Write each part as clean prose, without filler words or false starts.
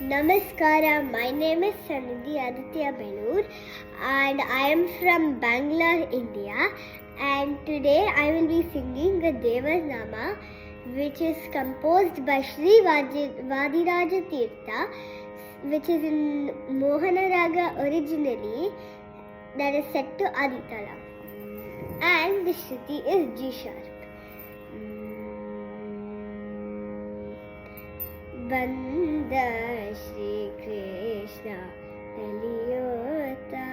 Namaskara, my name is Sanidhi Aditya Belur and I am from Bangalore, India, and today I will be singing a Devanama which is composed by Sri Vadiraja Tirtha, which is in Mohana Raga originally, that is set to Aditala, and the Shruti is G sharp. Banda Shri Krishna Naliyota,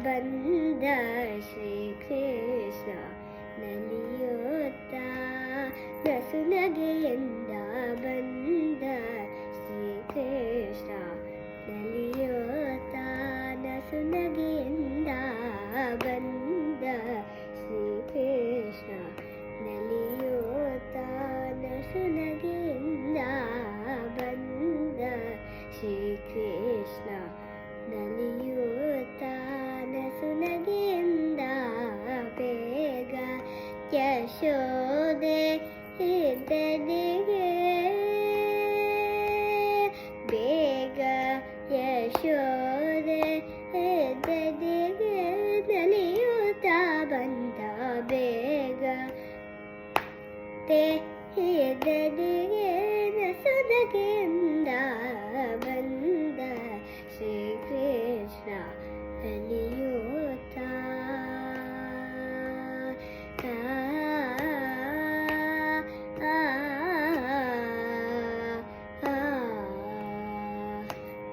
Banda Shri Krishna Naliyota, Nasunagayenda Banda Shri Krishna Naliyota, Nasunagayenda Banda Shri Krishna Naliyota, Nasunagayenda Banda Shri Krishna Naliyota, Nasunagayenda Bega Yashode Hiddige Bega Yashode Hiddige Naliyota Banda Bega Te Hiddige Nasunagayenda Banda Shri Krishna Naliyota.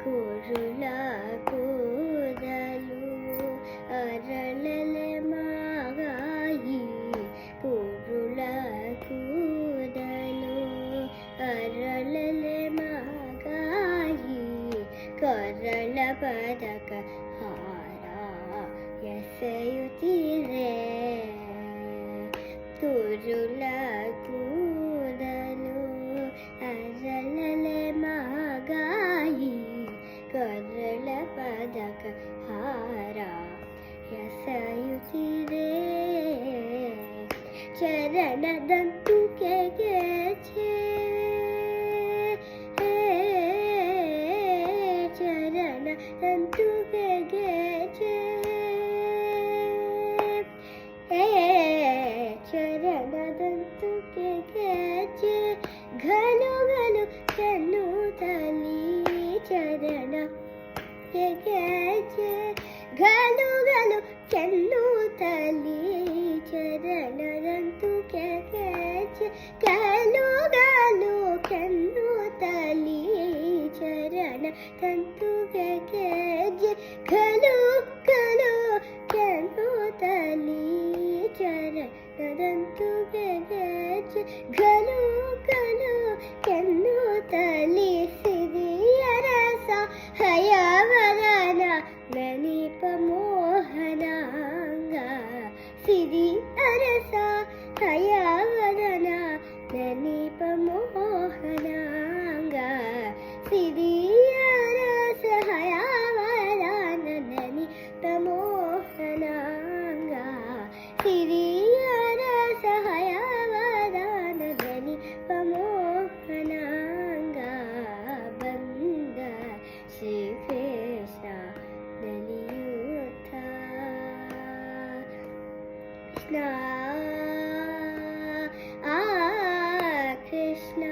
Kurula kudalu aralale magayi, kurula kudalu aralale magayi, karala padaka hara yasayutire, kurula kudalu aralale magayi, karala padaka hara yasayutire, ಚರಣದಂತು ಕೆಗೆಚೆ, ಚರಣದಂತು ಕೆಗೆಚೆ, ಚರಣದಂತು ಕೆಗೆಚೆ, ಘಲು ಘಲು ಚೆನ್ನುತ್ತಲಿ ಚರಣ ಕೆಗೆಚೆ, ಘಲು ಘಲು ಚೆನ್ನುತ್ತಲಿ ಚರಣದಂತು ಕೆಗೆಚೆ, ಘಲು ಘಲು ಚೆನ್ನುತ್ತಲಿ ಚರಣದಂತು ಕೆಗೆಚೆ, ಘಲು ಘಲು ಚೆನ್ನುತ್ತಲಿ ಚರಣದಂತು ಕೆಗೆಚೆ, ಘಲು ಘಲು ಚೆನ್ನುತ್ತಲಿ ಸಿರಿಯ ರಸ ಹಯವರನ ನನಿಪ ಮೋಹನಾಂಗ, ಸಿರಿ ಅರಸ ಹಯವರನ ನನಿಪ ಮೋಹನಾಂಗ, ಸಿರಿ ಅರಸ ಹಯವರನ ನನಿಪ ಮೋಹನಾಂಗ, ಸಿರಿ ಅರಸ ಹಯವರನ ನನಿಪ ಮೋಹನಾಂಗ, ಬಂದ Shri Krishna ನಲಿಯೂತ. Krishna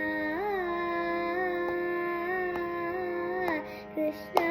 Krishna